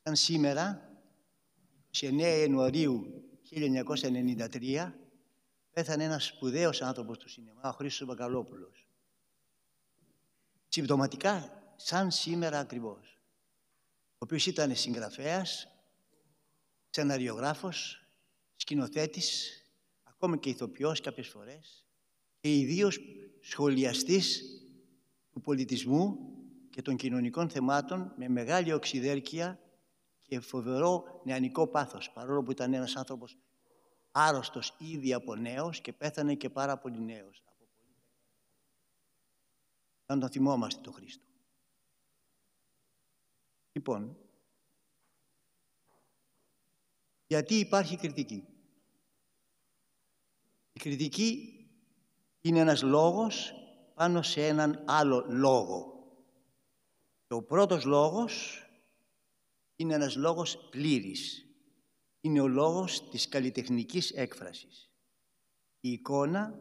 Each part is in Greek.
Σαν σήμερα, 29 Ιανουαρίου 1993, πέθανε ένας σπουδαίος άνθρωπος του σινεμά, ο Χρήστος Μπακαλόπουλος. Συμπτωματικά, σαν σήμερα ακριβώς. Ο οποίος ήταν συγγραφέας, σεναριογράφος, σκηνοθέτης, ακόμη και ηθοποιός κάποιες φορές και ιδίως σχολιαστής του πολιτισμού και των κοινωνικών θεμάτων με μεγάλη οξυδέρκεια και φοβερό νεανικό πάθος, παρόλο που ήταν ένας άνθρωπος άρρωστος ήδη από νέος και πέθανε και πάρα πολύ νέος. Να τον θυμόμαστε τον Χρήστο. Λοιπόν, γιατί υπάρχει κριτική? Η κριτική είναι ένας λόγος πάνω σε έναν άλλο λόγο. Και ο πρώτος λόγος είναι ένας λόγος πλήρης. Είναι ο λόγος της καλλιτεχνικής έκφρασης. Η εικόνα,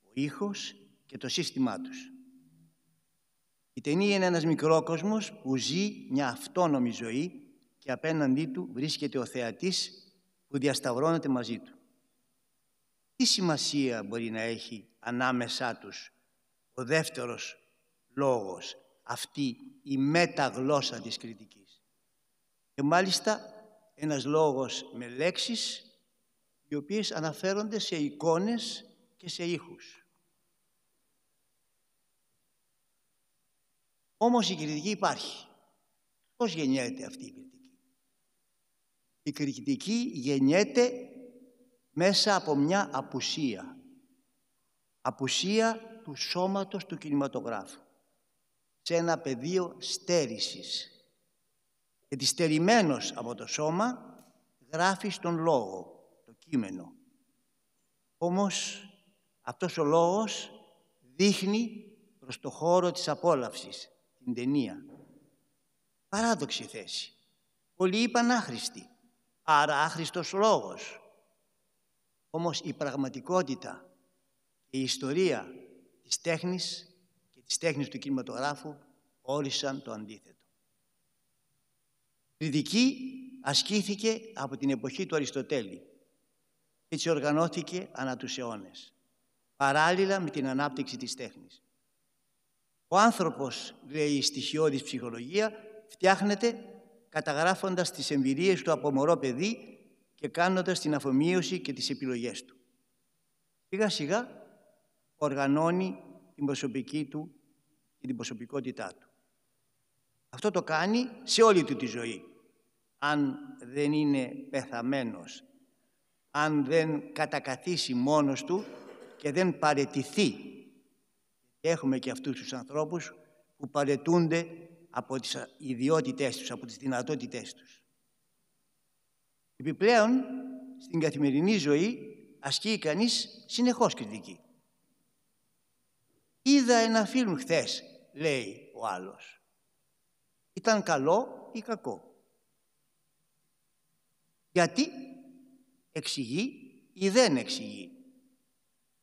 ο ήχος και το σύστημά τους. Η ταινία είναι ένας μικρόκοσμος που ζει μια αυτόνομη ζωή και απέναντί του βρίσκεται ο θεατής που διασταυρώνεται μαζί του. Τι σημασία μπορεί να έχει ανάμεσά τους ο δεύτερος λόγος, αυτή η μεταγλώσσα της κριτικής? Και μάλιστα ένας λόγος με λέξεις οι οποίες αναφέρονται σε εικόνες και σε ήχους. Όμως η κριτική υπάρχει. Πώς γεννιέται αυτή η κριτική? Η κριτική γεννιέται μέσα από μια απουσία. Απουσία του σώματος του κινηματογράφου. Σε ένα πεδίο στέρησης. Γιατί στερημένος από το σώμα γράφει στον λόγο, το κείμενο. Όμως αυτός ο λόγος δείχνει προς το χώρο της απόλαυσης, την ταινία. Παράδοξη θέση. Πολλοί είπαν άχρηστη, άρα άχρηστος λόγος. Όμως η πραγματικότητα και η ιστορία της τέχνης και της τέχνης του κινηματογράφου όρισαν το αντίθετο. Η κριτική ασκήθηκε από την εποχή του Αριστοτέλη. Έτσι οργανώθηκε ανά τους αιώνες, παράλληλα με την ανάπτυξη της τέχνης. Ο άνθρωπος, λέει η στοιχειώδης ψυχολογία, φτιάχνεται καταγράφοντας τις εμπειρίες του από μωρό παιδί και κάνοντας την αφομοίωση και τις επιλογές του. Σιγά σιγά οργανώνει την προσωπική του και την προσωπικότητά του. Αυτό το κάνει σε όλη του τη ζωή. Αν δεν είναι πεθαμένος, αν δεν κατακαθίσει μόνος του και δεν παραιτηθεί. Έχουμε και αυτούς τους ανθρώπους που παραιτούνται από τις ιδιότητές τους, από τις δυνατότητές τους. Επιπλέον, στην καθημερινή ζωή ασκεί κανείς συνεχώς κριτική. Είδα ένα φιλμ χθες, λέει ο άλλος. Ήταν καλό ή κακό? Γιατί εξηγεί ή δεν εξηγεί.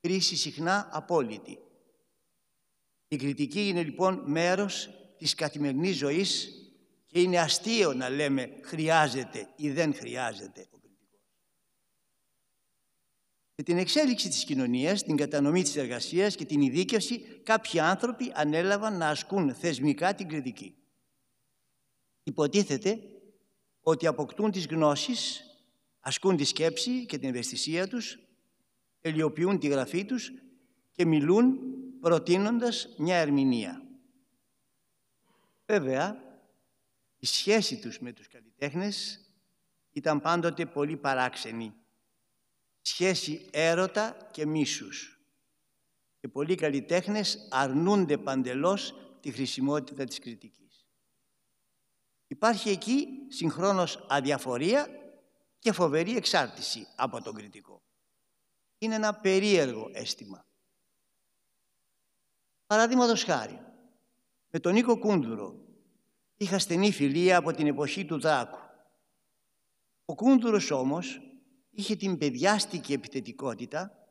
Κρίση συχνά απόλυτη. Η κριτική είναι λοιπόν μέρος της καθημερινής ζωής και είναι αστείο να λέμε χρειάζεται ή δεν χρειάζεται ο κριτικός. Με την εξέλιξη της κοινωνίας, την κατανομή της εργασίας και την ειδίκευση, κάποιοι άνθρωποι ανέλαβαν να ασκούν θεσμικά την κριτική. Υποτίθεται ότι αποκτούν τις γνώσεις, ασκούν τη σκέψη και την ευαισθησία τους, τελειοποιούν τη γραφή τους και μιλούν προτείνοντας μια ερμηνεία. Βέβαια, η σχέση τους με τους καλλιτέχνες ήταν πάντοτε πολύ παράξενη. Σχέση έρωτα και μίσους. Και πολλοί καλλιτέχνες αρνούνται παντελώς τη χρησιμότητα της κριτικής. Υπάρχει εκεί συγχρόνως αδιαφορία και φοβερή εξάρτηση από τον κριτικό. Είναι ένα περίεργο αίσθημα. Παραδείγματος χάρη, με τον Νίκο Κούνδουρο είχα στενή φιλία από την εποχή του Δράκου. Ο Κούνδουρος όμως είχε την παιδιάστικη επιθετικότητα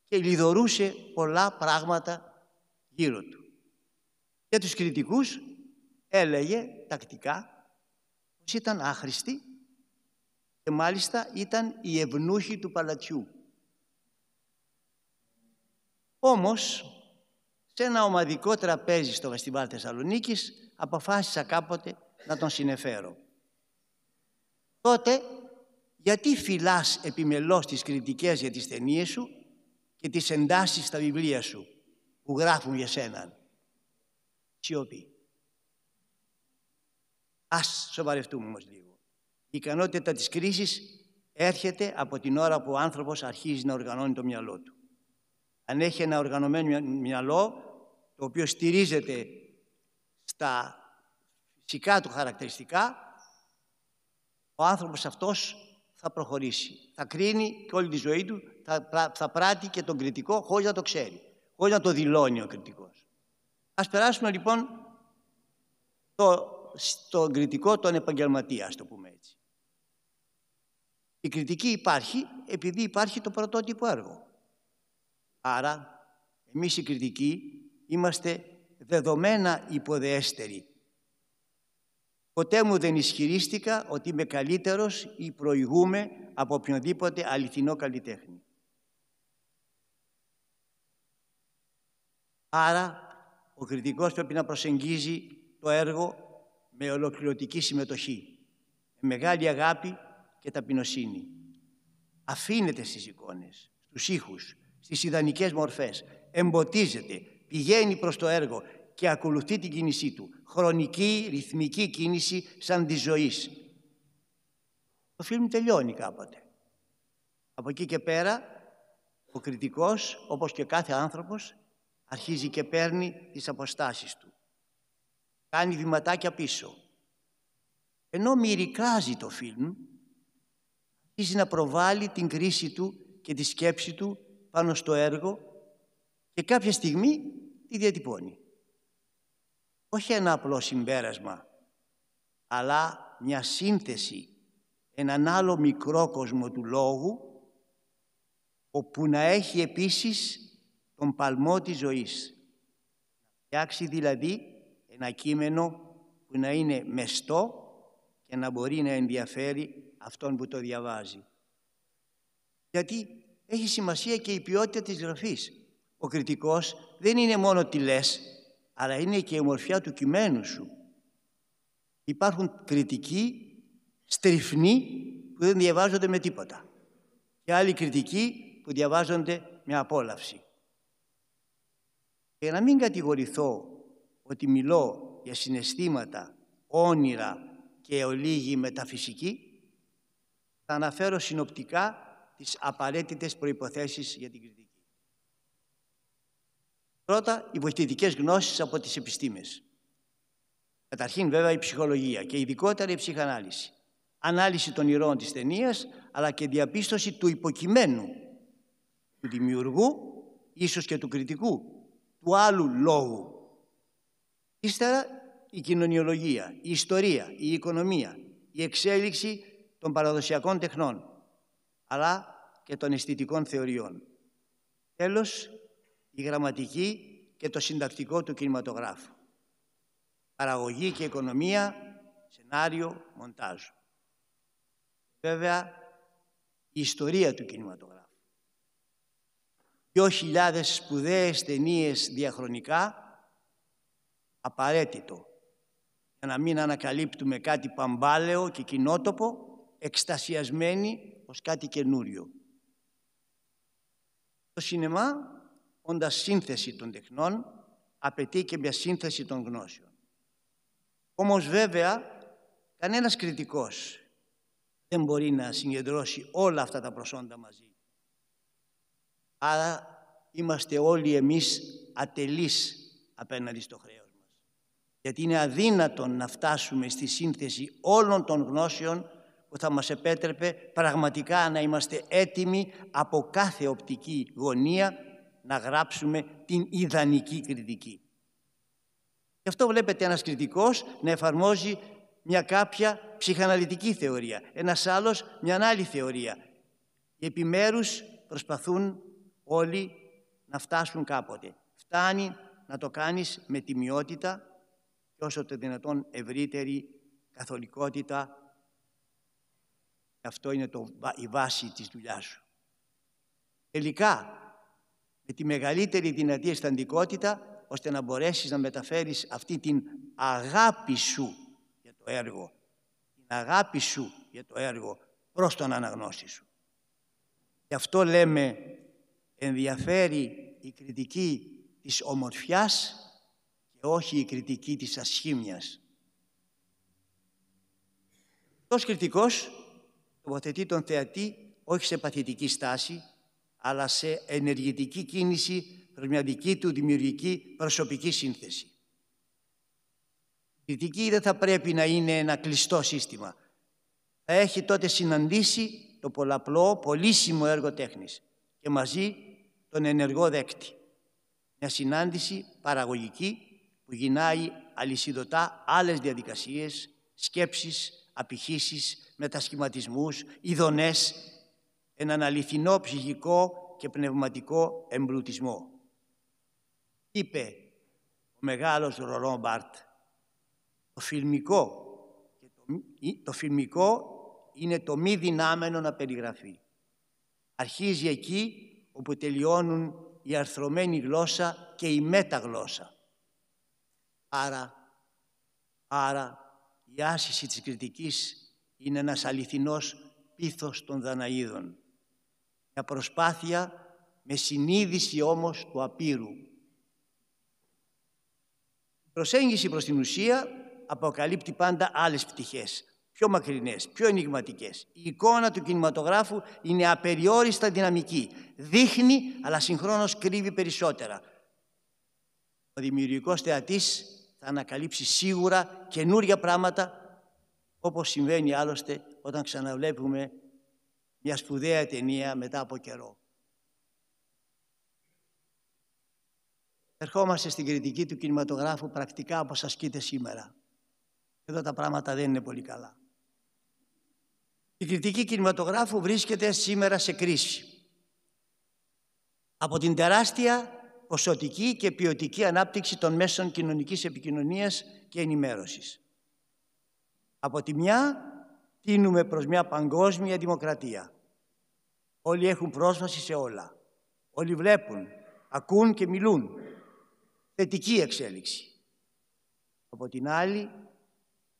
και λιδωρούσε πολλά πράγματα γύρω του. Για τους κριτικούς έλεγε τακτικά ήταν άχρηστοι και μάλιστα ήταν οι ευνούχοι του παλατιού. Όμως, σε ένα ομαδικό τραπέζι στο Φεστιβάλ Θεσσαλονίκης, αποφάσισα κάποτε να τον συνεφέρω. Τότε, γιατί φυλάς επιμελώς τις κριτικές για τις ταινίες σου και τις εντάσεις στα βιβλία σου που γράφουν για σέναν? Σιωπή. Ας σοβαρευτούμε όμως λίγο. Η ικανότητα της κρίσης έρχεται από την ώρα που ο άνθρωπος αρχίζει να οργανώνει το μυαλό του. Αν έχει ένα οργανωμένο μυαλό, το οποίο στηρίζεται στα φυσικά του χαρακτηριστικά, ο άνθρωπος αυτός θα προχωρήσει. Θα κρίνει και όλη τη ζωή του, θα πράττει και τον κριτικό χωρίς να το ξέρει, χωρίς να το δηλώνει ο κριτικός. Ας περάσουμε λοιπόν στον κριτικό, τον επαγγελματία, ας το πούμε έτσι. Η κριτική υπάρχει επειδή υπάρχει το πρωτότυπο έργο. Άρα, εμείς οι κριτικοί είμαστε δεδομένα υποδεέστεροι. Ποτέ μου δεν ισχυρίστηκα ότι είμαι καλύτερος ή προηγούμαι από οποιονδήποτε αληθινό καλλιτέχνη. Άρα, ο κριτικός πρέπει να προσεγγίζει το έργο με ολοκληρωτική συμμετοχή, με μεγάλη αγάπη και ταπεινοσύνη. Αφήνεται στις εικόνες, στους ήχους, στις ιδανικές μορφές, εμποτίζεται, πηγαίνει προς το έργο και ακολουθεί την κίνησή του. Χρονική, ρυθμική κίνηση σαν της ζωής. Το φιλμ τελειώνει κάποτε. Από εκεί και πέρα, ο κριτικός, όπως και κάθε άνθρωπος, αρχίζει και παίρνει τις αποστάσεις του. Κάνει βηματάκια πίσω. Ενώ μυρικάζει το φιλμ, αρχίζει να προβάλλει την κρίση του και τη σκέψη του πάνω στο έργο και κάποια στιγμή τη διατυπώνει. Όχι ένα απλό συμπέρασμα, αλλά μια σύνθεση, έναν άλλο μικρό κόσμο του λόγου, όπου να έχει επίσης τον παλμό της ζωής. Φτιάξει δηλαδή ένα κείμενο που να είναι μεστό και να μπορεί να ενδιαφέρει αυτόν που το διαβάζει. Γιατί έχει σημασία και η ποιότητα της γραφής. Ο κριτικός δεν είναι μόνο τι λες, αλλά είναι και η ομορφιά του κειμένου σου. Υπάρχουν κριτικοί στριφνοί που δεν διαβάζονται με τίποτα και άλλοι κριτικοί που διαβάζονται με απόλαυση. Για να μην κατηγορηθώ ότι μιλώ για συναισθήματα, όνειρα και ολίγη μεταφυσική, θα αναφέρω συνοπτικά τις απαραίτητες προϋποθέσεις για την κριτική. Πρώτα, οι βοηθητικές γνώσεις από τις επιστήμες. Καταρχήν βέβαια η ψυχολογία και ειδικότερα η ψυχανάλυση. Ανάλυση των ηρώων της ταινίας, αλλά και διαπίστωση του υποκειμένου, του δημιουργού, ίσως και του κριτικού, του άλλου λόγου. Ύστερα η κοινωνιολογία, η ιστορία, η οικονομία, η εξέλιξη των παραδοσιακών τεχνών, αλλά και των αισθητικών θεωριών. Τέλος, η γραμματική και το συντακτικό του κινηματογράφου. Παραγωγή και οικονομία, σενάριο, μοντάζ. Βέβαια, η ιστορία του κινηματογράφου. 2.000 σπουδαίες ταινίες διαχρονικά, απαραίτητο για να μην ανακαλύπτουμε κάτι παμπάλαιο και κοινότοπο, εκστασιασμένοι ως κάτι καινούριο. Το σινεμά, όντας σύνθεση των τεχνών, απαιτεί και μια σύνθεση των γνώσεων. Όμως βέβαια, κανένας κριτικός δεν μπορεί να συγκεντρώσει όλα αυτά τα προσόντα μαζί. Άρα είμαστε όλοι εμείς ατελείς απέναντι στο χρέος μας. Γιατί είναι αδύνατον να φτάσουμε στη σύνθεση όλων των γνώσεων που θα μας επέτρεπε πραγματικά να είμαστε έτοιμοι από κάθε οπτική γωνία να γράψουμε την ιδανική κριτική. Γι' αυτό βλέπετε ένας κριτικός να εφαρμόζει μια κάποια ψυχαναλυτική θεωρία, ένας άλλος μια άλλη θεωρία. Οι επιμέρους προσπαθούν όλοι να φτάσουν κάποτε. Φτάνει να το κάνεις με τιμιότητα και όσο το δυνατόν ευρύτερη καθολικότητα. Αυτό είναι η βάση της δουλειάς σου. Τελικά, με τη μεγαλύτερη δυνατή αισθαντικότητα, ώστε να μπορέσεις να μεταφέρεις αυτή την αγάπη σου για το έργο, την αγάπη σου για το έργο προς τον αναγνώστη σου. Γι' αυτό λέμε, ενδιαφέρει η κριτική της ομορφιάς και όχι η κριτική της ασχήμιας. Αυτός κριτικός τοποθετεί τον θεατή όχι σε παθητική στάση, αλλά σε ενεργητική κίνηση προς μια δική του δημιουργική προσωπική σύνθεση. Η κριτική δεν θα πρέπει να είναι ένα κλειστό σύστημα. Θα έχει τότε συναντήσει το πολλαπλό, πολύσιμο έργο τέχνης και μαζί τον ενεργό δέκτη. Μια συνάντηση παραγωγική που γινάει αλυσιδωτά άλλες διαδικασίες, σκέψεις, απηχήσεις, μετασχηματισμούς, ειδονές, έναν αληθινό ψυχικό και πνευματικό εμπλουτισμό. Είπε ο μεγάλος Ρολάν Μπάρτ, το φιλμικό είναι το μη δυνάμενο να περιγραφεί. Αρχίζει εκεί όπου τελειώνουν η αρθρωμένη γλώσσα και η μεταγλώσσα. Άρα η άσκηση της κριτικής είναι ένας αληθινός πείθος των Δαναίδων. Μια προσπάθεια με συνείδηση όμως του απείρου. Η προσέγγιση προς την ουσία αποκαλύπτει πάντα άλλες πτυχές, πιο μακρινές, πιο ενιγματικές. Η εικόνα του κινηματογράφου είναι απεριόριστα δυναμική. Δείχνει, αλλά συγχρόνως κρύβει περισσότερα. Ο δημιουργικός θεατής θα ανακαλύψει σίγουρα καινούρια πράγματα, όπως συμβαίνει άλλωστε όταν ξαναβλέπουμε μια σπουδαία ταινία μετά από καιρό. Ερχόμαστε στην κριτική του κινηματογράφου πρακτικά όπως ασκείται σήμερα. Εδώ τα πράγματα δεν είναι πολύ καλά. Η κριτική κινηματογράφου βρίσκεται σήμερα σε κρίση. Από την τεράστια ποσοτική και ποιοτική ανάπτυξη των μέσων κοινωνικής επικοινωνίας και ενημέρωσης. Από τη μια, τίνουμε προς μια παγκόσμια δημοκρατία. Όλοι έχουν πρόσβαση σε όλα. Όλοι βλέπουν, ακούν και μιλούν. Θετική εξέλιξη. Από την άλλη,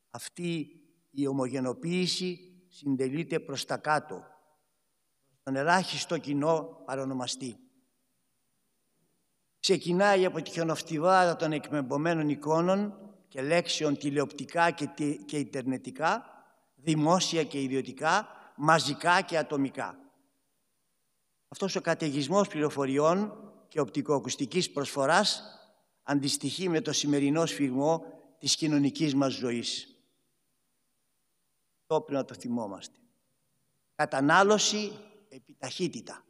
αυτή η ομογενοποίηση συντελείται προς τα κάτω, στον ελάχιστο κοινό παρονομαστή. Ξεκινάει από τη χιονοφτιβάδα των εκμεμπομένων εικόνων και λέξεων τηλεοπτικά και ιντερνετικά, δημόσια και ιδιωτικά, μαζικά και ατομικά. Αυτός ο καταιγισμός πληροφοριών και οπτικοακουστικής προσφοράς αντιστοιχεί με το σημερινό σφιγμό της κοινωνικής μας ζωής. Το πρέπει να το θυμόμαστε. Κατανάλωση επί ταχύτητα.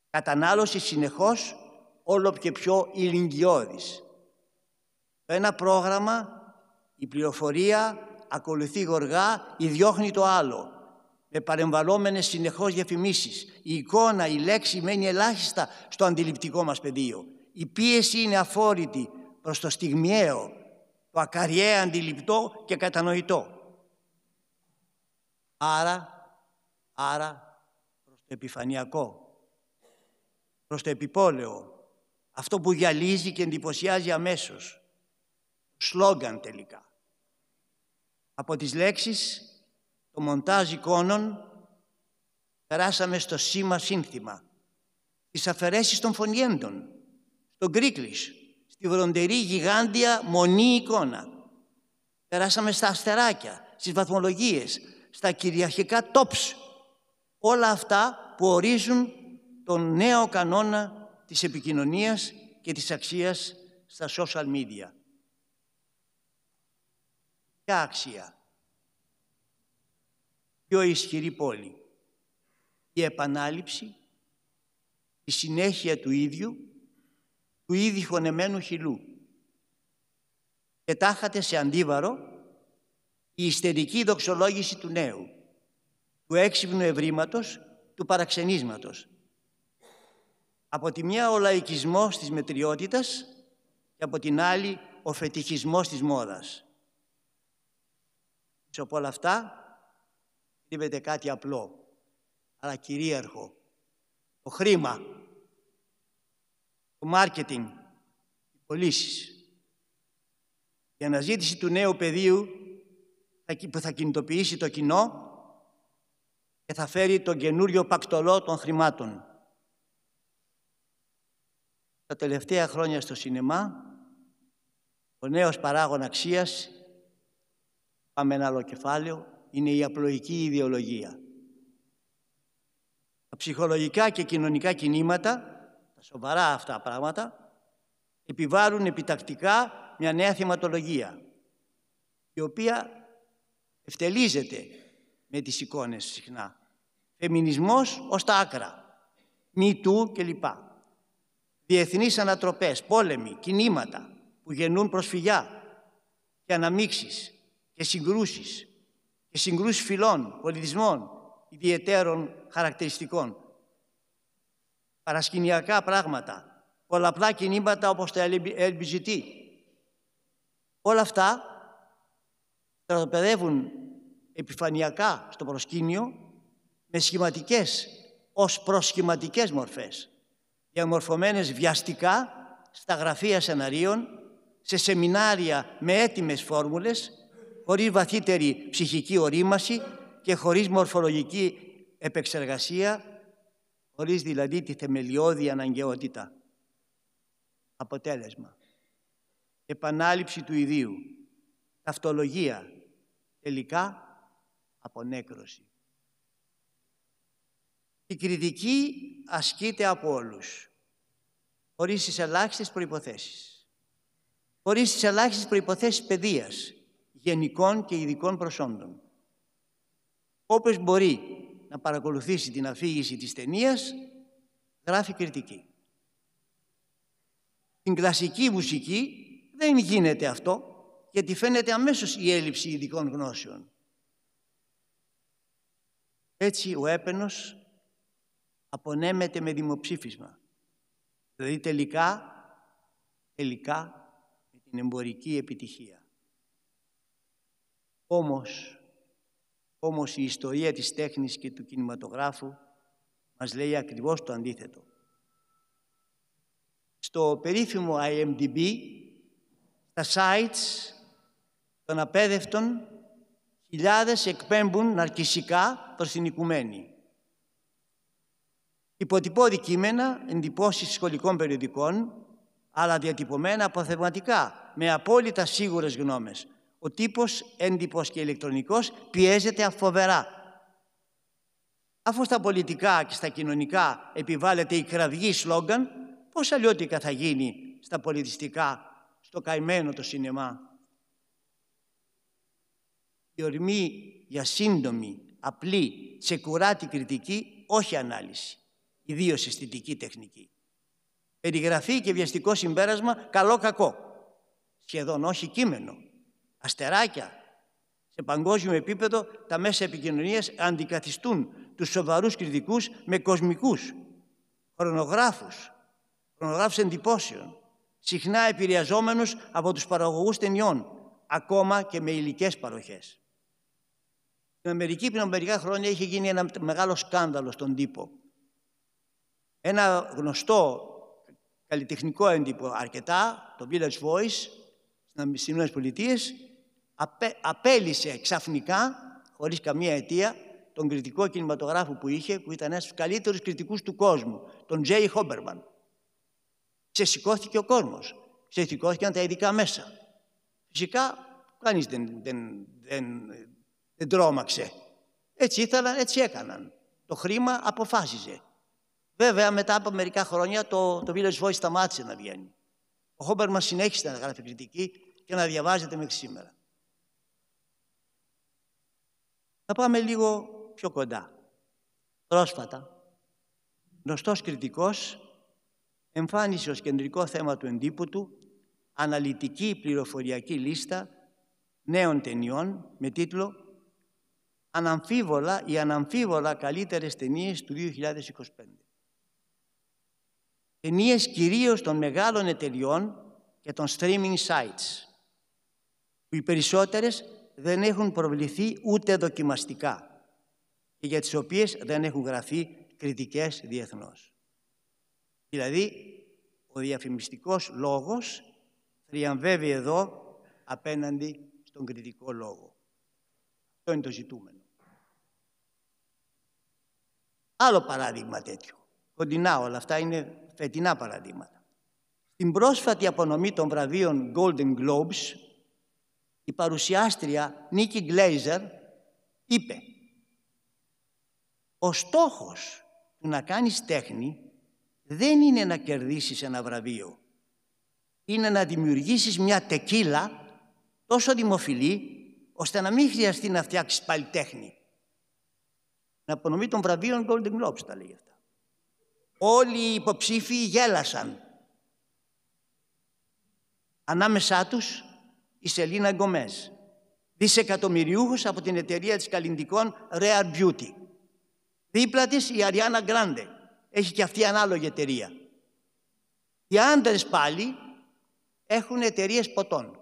Κατανάλωση συνεχώς όλο και πιο ηλικιώδης. Το ένα πρόγραμμα, η πληροφορία ακολουθεί γοργά ή διώχνει το άλλο, με παρεμβαλλόμενες συνεχώς διαφημίσεις. Η εικόνα, η λέξη μένει ελάχιστα στο αντιληπτικό μας πεδίο. Η πίεση είναι αφόρητη προς το στιγμιαίο, το ακαριέα αντιληπτό και κατανοητό. Άρα προς το επιφανειακό, προς το επιπόλαιο, αυτό που γυαλίζει και εντυπωσιάζει αμέσως. Σλόγγαν τελικά. Από τις λέξεις, το μοντάζ εικόνων, περάσαμε στο σήμα σύνθημα, τις αφαιρέσεις των φωνιέντων, στο γκρίκλις, στη βροντερή γιγάντια μονή εικόνα. Περάσαμε στα αστεράκια, στις βαθμολογίες, στα κυριαρχικά tops. Όλα αυτά που ορίζουν τον νέο κανόνα της επικοινωνίας και της αξίας στα social media. Ποια αξία? Πιο ισχυρή πόλη. Η επανάληψη, η συνέχεια του ίδιου χωνεμένου χυλού. Και τάχατε σε αντίβαρο η ιστερική δοξολόγηση του νέου, του έξυπνου ευρήματος, του παραξενίσματος. Από τη μια ο λαϊκισμός της μετριότητας και από την άλλη ο φετιχισμός της μόδας. Πίσω από όλα αυτά κρύβεται κάτι απλό, αλλά κυρίαρχο. Το χρήμα, το μάρκετινγκ, οι πωλήσεις. Η αναζήτηση του νέου πεδίου που θα κινητοποιήσει το κοινό και θα φέρει τον καινούριο πακτολό των χρημάτων. Τα τελευταία χρόνια στο σινεμά, ο νέος παράγων αξίας, πάμε ένα άλλο κεφάλαιο, είναι η απλοϊκή ιδεολογία. Τα ψυχολογικά και κοινωνικά κινήματα, τα σοβαρά αυτά πράγματα, επιβάλλουν επιτακτικά μια νέα θεματολογία, η οποία ευτελίζεται με τις εικόνες συχνά. Φεμινισμός ως τα άκρα, MeToo κλπ. Διεθνείς ανατροπές, πόλεμοι, κινήματα που γεννούν προσφυγιά και αναμίξεις και συγκρούσεις φυλών, πολιτισμών, ιδιαιτέρων χαρακτηριστικών. Παρασκηνιακά πράγματα, πολλαπλά κινήματα όπως τα LGBT. Όλα αυτά στρατοπεδεύουν επιφανειακά στο προσκήνιο με σχηματικές ως προσχηματικές μορφές, διαμορφωμένες βιαστικά στα γραφεία σεναρίων, σε σεμινάρια με έτοιμες φόρμουλες, χωρίς βαθύτερη ψυχική ορίμαση και χωρίς μορφολογική επεξεργασία, χωρίς δηλαδή τη θεμελιώδη αναγκαιότητα. Αποτέλεσμα: επανάληψη του ιδίου, ταυτολογία, τελικά απονέκρωση. Η κριτική ασκείται από όλους, χωρίς τις ελάχιστες προϋποθέσεις. Χωρίς τις ελάχιστες προϋποθέσεις παιδείας, γενικών και ειδικών προσόντων. Όποιος μπορεί να παρακολουθήσει την αφήγηση της ταινίας, γράφει κριτική. Στην κλασική μουσική δεν γίνεται αυτό, γιατί φαίνεται αμέσως η έλλειψη ειδικών γνώσεων. Έτσι ο έπαινος απονέμεται με δημοψήφισμα. Δηλαδή τελικά με την εμπορική επιτυχία. Όμως η ιστορία της τέχνης και του κινηματογράφου μας λέει ακριβώς το αντίθετο. Στο περίφημο IMDb, στα sites των απέδευτων, χιλιάδες εκπέμπουν ναρκισσικά προς την οικουμένη. Υποτυπώδη κείμενα, εντυπώσεις σχολικών περιοδικών, αλλά διατυπωμένα αποθεματικά, με απόλυτα σίγουρες γνώμες. Ο τύπος, έντυπος και ηλεκτρονικός, πιέζεται φοβερά. Αφού στα πολιτικά και στα κοινωνικά επιβάλλεται η κραυγή σλόγγαν, πώς αλλιώτικα θα γίνει στα πολιτιστικά, στο καημένο το σινεμά. Η ορμή για σύντομη, απλή, τσεκουράτη κριτική, όχι ανάλυση, ιδίως αισθητική τεχνική. Περιγραφή και βιαστικό συμπέρασμα, καλό-κακό. Σχεδόν όχι κείμενο. Αστεράκια. Σε παγκόσμιο επίπεδο τα μέσα επικοινωνίας αντικαθιστούν τους σοβαρούς κριτικούς με κοσμικούς χρονογράφους εντυπώσεων, συχνά επηρεαζόμενους από τους παραγωγούς ταινιών, ακόμα και με υλικές παροχές. Στην Αμερική πριν μερικά χρόνια είχε γίνει ένα μεγάλο σκάνδαλο στον τύπο. Ένα γνωστό καλλιτεχνικό έντυπο αρκετά, το Village Voice, στις ΗΠΑ, απέλυσε ξαφνικά, χωρίς καμία αιτία, τον κριτικό κινηματογράφο που είχε, που ήταν ένας από τους καλύτερους κριτικούς του κόσμου, τον Τζέι Χόμπερμαν. Ξεσηκώθηκε ο κόσμος, ξεσηκώθηκαν τα ειδικά μέσα. Φυσικά, κανείς δεν τρόμαξε. Έτσι ήθελαν, έτσι έκαναν. Το χρήμα αποφάσιζε. Βέβαια, μετά από μερικά χρόνια το Village Voice σταμάτησε να βγαίνει. Ο Χόμπερμαν συνέχισε να γράφει κριτική και να διαβάζεται μέχρι σήμερα. Θα πάμε λίγο πιο κοντά. Πρόσφατα, γνωστός κριτικός εμφάνισε ως κεντρικό θέμα του εντύπου του αναλυτική πληροφοριακή λίστα νέων ταινιών με τίτλο «Αναμφίβολα ή αναμφίβολα καλύτερες ταινίες του 2025». Ταινίες κυρίως των μεγάλων εταιριών και των streaming sites, που οι περισσότερες δεν έχουν προβληθεί ούτε δοκιμαστικά και για τις οποίες δεν έχουν γραφεί κριτικές διεθνώς. Δηλαδή, ο διαφημιστικός λόγος θριαμβεύει εδώ απέναντι στον κριτικό λόγο. Αυτό είναι το ζητούμενο. Άλλο παράδειγμα τέτοιο. Κοντινά όλα αυτά είναι φετινά παραδείγματα. Στην πρόσφατη απονομή των βραβείων Golden Globes, η παρουσιάστρια Νίκη Γκλέιζερ είπε: «Ο στόχος του να κάνεις τέχνη δεν είναι να κερδίσεις ένα βραβείο. Είναι να δημιουργήσεις μια τεκίλα τόσο δημοφιλή, ώστε να μην χρειαστεί να φτιάξεις πάλι τέχνη». Να απονομή των βραβείων Golden Globes τα λέει αυτά. Όλοι οι υποψήφοι γέλασαν. Ανάμεσά τους η Σελίνα Γκομέζ, δισεκατομμυριούχος από την εταιρεία της καλλυντικών Rare Beauty. Δίπλα της η Αριάννα Γκράντε, έχει και αυτή ανάλογη εταιρεία. Οι άντρες πάλι έχουν εταιρείες ποτών.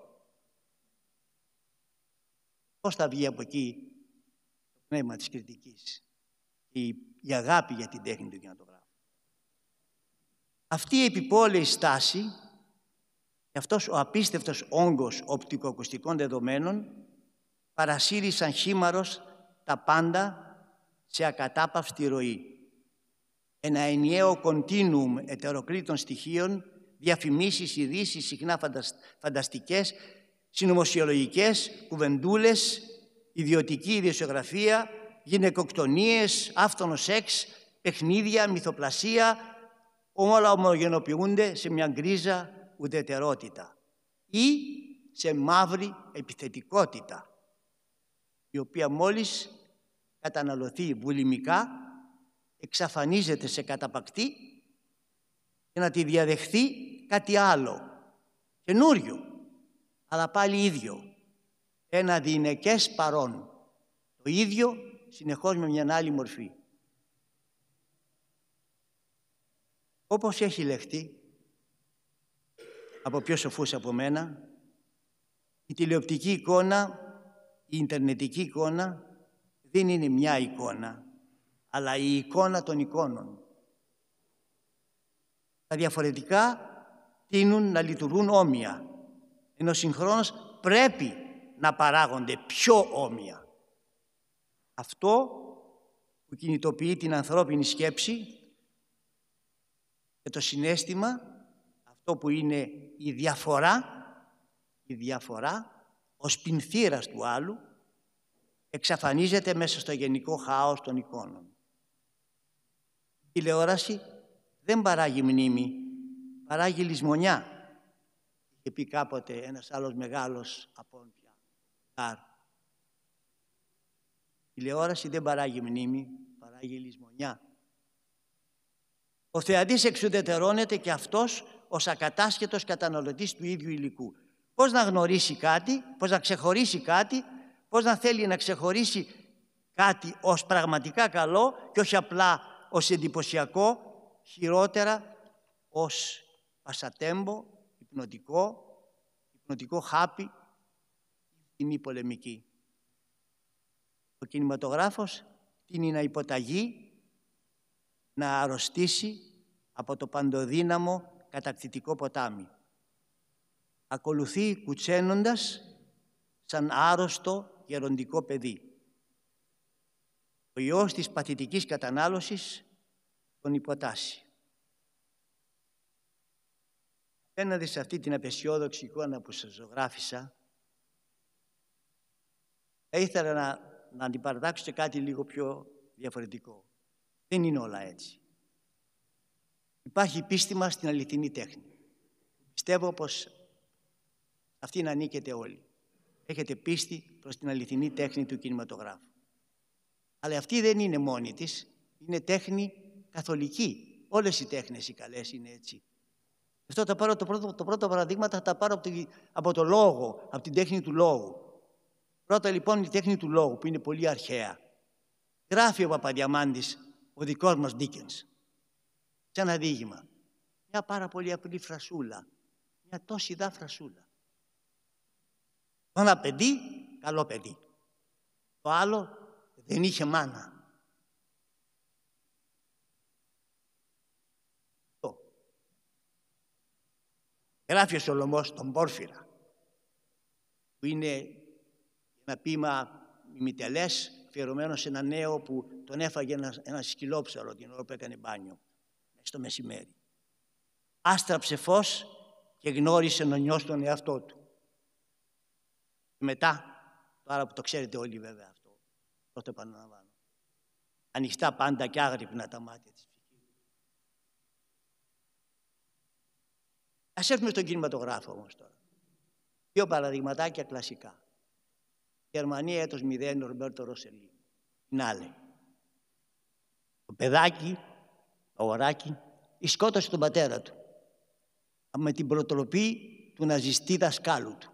Πώς θα βγει από εκεί το πνεύμα της κριτικής και η αγάπη για την τέχνη του κινηματογράφου? Αυτή η επιπόλαιη στάση και αυτός ο απίστευτος όγκος οπτικοακουστικών δεδομένων παρασύρει σαν χήμαρος τα πάντα σε ακατάπαυστη ροή. Ένα ενιαίο κοντίνουουμ ετεροκλήτων στοιχείων, διαφημίσεις, ειδήσεις, συχνά φανταστικές, συνωμοσιολογικές, κουβεντούλες, ιδιωτική ιδιοσιογραφία, γυναικοκτονίες, άφθονο σεξ, παιχνίδια, μυθοπλασία, όλα ομογενοποιούνται σε μια γκρίζα ουδετερότητα ή σε μαύρη επιθετικότητα, η οποία μόλις καταναλωθεί βουλημικά εξαφανίζεται σε καταπακτή και να τη διαδεχθεί κάτι άλλο, καινούριο, αλλά πάλι ίδιο, ένα διηνεκές παρόν, το ίδιο συνεχώς με μια άλλη μορφή. Όπως έχει λεχθεί από πιο σοφούς από μένα, η τηλεοπτική εικόνα, η ιντερνετική εικόνα δεν είναι μια εικόνα, αλλά η εικόνα των εικόνων. Τα διαφορετικά τείνουν να λειτουργούν όμοια, ενώ συγχρόνως πρέπει να παράγονται πιο όμοια. Αυτό που κινητοποιεί την ανθρώπινη σκέψη και το συναίσθημα, αυτό που είναι η διαφορά, ο σπινθήρας του άλλου, εξαφανίζεται μέσα στο γενικό χάος των εικόνων. Η τηλεόραση δεν παράγει μνήμη, παράγει λησμονιά. Είχε πει κάποτε ένας άλλος μεγάλος από πια. Η τηλεόραση δεν παράγει μνήμη, παράγει λησμονιά. Ο θεατής εξουδετερώνεται και αυτός ως ακατάσχετος καταναλωτής του ίδιου υλικού. Πώς να γνωρίσει κάτι, πώς να ξεχωρίσει κάτι, πώς να θέλει να ξεχωρίσει κάτι ως πραγματικά καλό και όχι απλά ως εντυπωσιακό, χειρότερα ως πασατέμπο, υπνοτικό χάπι, τιμή πολεμική. Ο κινηματογράφος τείνει να υποταγεί, να αρρωστήσει από το παντοδύναμο κατακτητικό ποτάμι. Ακολουθεί κουτσένοντας σαν άρρωστο γεροντικό παιδί. Ο ιός της παθητικής κατανάλωσης τον υποτάσσει. Απέναντι σε αυτή την απεσιόδοξη εικόνα που σας ζωγράφισα, θα ήθελα να αντιπαρατάξω σε κάτι λίγο πιο διαφορετικό. Δεν είναι όλα έτσι. Υπάρχει η πίστη μας στην αληθινή τέχνη. Πιστεύω πως αυτήν ανήκετε όλοι. Έχετε πίστη προς την αληθινή τέχνη του κινηματογράφου. Αλλά αυτή δεν είναι μόνη της, είναι τέχνη καθολική. Όλες οι τέχνες οι καλές είναι έτσι. Αυτό θα πάρω το πρώτο παραδείγματα, θα τα πάρω από το λόγο, από την τέχνη του λόγου. Πρώτα λοιπόν η τέχνη του λόγου που είναι πολύ αρχαία. Γράφει ο Παπαδιαμάντης, ο δικός μας Ντίκενς, σε ένα διήγημα. Μια πάρα πολύ απλή φρασούλα, μια τόση δά φρασούλα. Ένα παιδί καλό παιδί. Το άλλο δεν είχε μάνα. Γράφει ο Σολομός τον Πόρφυρα, που είναι ένα ποίημα ημιτελές, αφιερωμένο σε ένα νέο που τον έφαγε ένα σκυλόψαρο την ώρα που έκανε μπάνιο, στο μεσημέρι. Άστραψε φως και γνώρισε νονιός τον εαυτό του. Και μετά, τώρα που το ξέρετε όλοι βέβαια αυτό, το επαναλαμβάνω. Ανοιχτά πάντα και άγρυπνα τα μάτια της ψυχής. Ας έρθουμε στον κινηματογράφο όμως τώρα. Δύο παραδειγματάκια κλασικά. Γερμανία, έτος 0, Ρομπέρτο Ροσελίνο. Φινάλε. Το παιδάκι, το αγοράκι, σκότωσε τον πατέρα του με την προτροπή του ναζιστή δασκάλου του.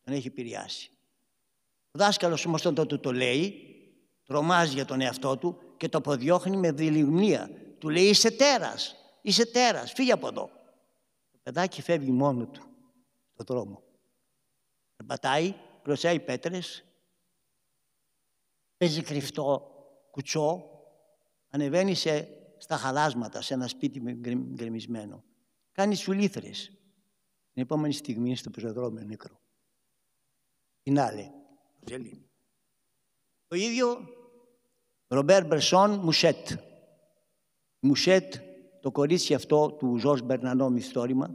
Τον έχει επηρεάσει. Ο δάσκαλος όμως όταν του το λέει, τρομάζει για τον εαυτό του και το αποδιώχνει με δειλιγμνία. Του λέει είσαι τέρας, φύγε από εδώ. Το παιδάκι φεύγει μόνο του στον δρόμο. Περπατάει, κλωτσάει πέτρες, παίζει κρυφτό κουτσό, ανεβαίνει στα χαλάσματα, σε ένα σπίτι γκρεμισμένο. Κάνει σουλήθρες. Την επόμενη στιγμή είναι στο πεζοδρόμιο νεκρό. Φινάλε. Το ίδιο Ρομπέρ Μπρεσόν Μουσέτ. Μουσέτ, το κορίτσι αυτό του Ζορς Μπερνανό μυθιστόρημα,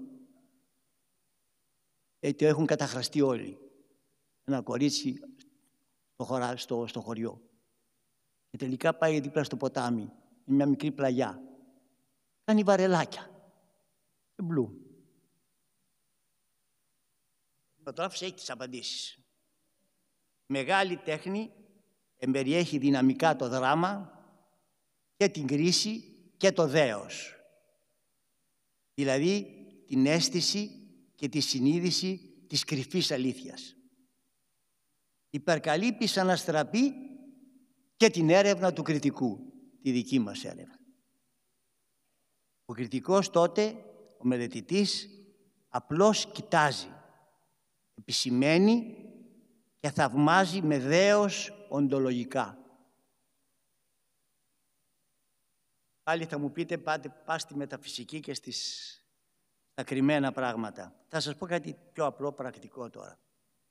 το έχουν καταχραστεί όλοι. Ένα κορίτσι στο χωριό. Και τελικά πάει δίπλα στο ποτάμι, είναι μια μικρή πλαγιά. Κάνει βαρελάκια. Και μπλουμ. Ο τρόφος έχει τις απαντήσεις. Μεγάλη τέχνη εμπεριέχει δυναμικά το δράμα και την κρίση και το δέος. Δηλαδή την αίσθηση και τη συνείδηση της κρυφής αλήθειας. Υπερκαλύπτει σαν αστραπή και την έρευνα του κριτικού, τη δική μας έρευνα. Ο κριτικός τότε, ο μελετητής, απλώς κοιτάζει, επισημαίνει και θαυμάζει με δέος οντολογικά. Πάλι θα μου πείτε, πάτε στη μεταφυσική και στα κρυμμένα πράγματα. Θα σας πω κάτι πιο απλό, πρακτικό τώρα.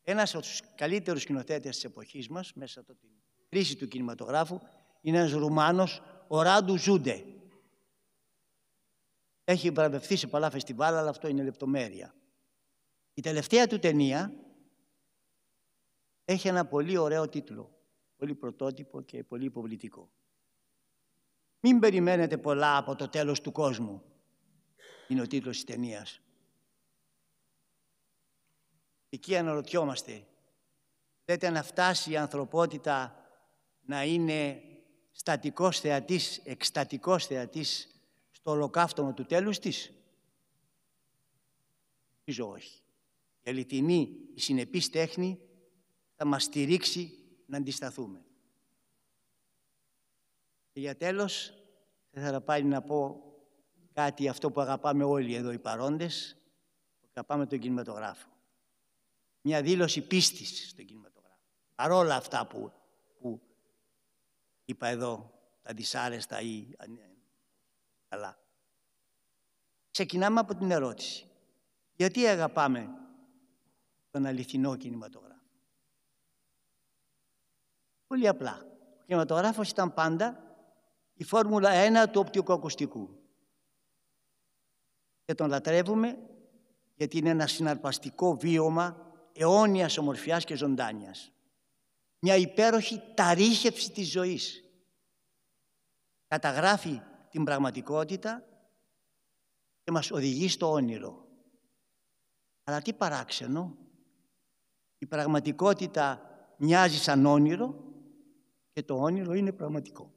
Ένας από τους καλύτερους σκηνοθέτες της εποχής μας, μέσα από την κρίση του κινηματογράφου, είναι ένας Ρουμάνος, ο Ράντου Ζούντε. Έχει βραβευτεί σε πολλά φεστιβάλ, αλλά αυτό είναι λεπτομέρεια. Η τελευταία του ταινία έχει ένα πολύ ωραίο τίτλο, πολύ πρωτότυπο και πολύ υποβλητικό. «Μην περιμένετε πολλά από το τέλος του κόσμου», είναι ο τίτλος της ταινίας. Εκεί αναρωτιόμαστε, λέτε να φτάσει η ανθρωπότητα να είναι στατικός θεατής, εκστατικός θεατής στο ολοκαύτωμα του τέλους της? Νομίζω όχι. Η αληθινή, η συνεπής τέχνη θα μας στηρίξει να αντισταθούμε. Και για τέλος, θα ήθελα πάλι να πω κάτι αυτό που αγαπάμε όλοι εδώ οι παρόντες, που αγαπάμε τον κινηματογράφο. Μια δήλωση πίστης στον κινηματογράφο. Παρόλα αυτά που είπα εδώ, τα δυσάρεστα ή καλά. Ξεκινάμε από την ερώτηση. Γιατί αγαπάμε τον αληθινό κινηματογράφο? Πολύ απλά. Ο κινηματογράφος ήταν πάντα η φόρμουλα 1 του οπτικοακουστικού. Και τον λατρεύουμε γιατί είναι ένα συναρπαστικό βίωμα αιώνιας ομορφιάς και ζωντάνιας. Μια υπέροχη ταρήχευση της ζωής. Καταγράφει την πραγματικότητα και μας οδηγεί στο όνειρο. Αλλά τι παράξενο, η πραγματικότητα μοιάζει σαν όνειρο και το όνειρο είναι πραγματικό.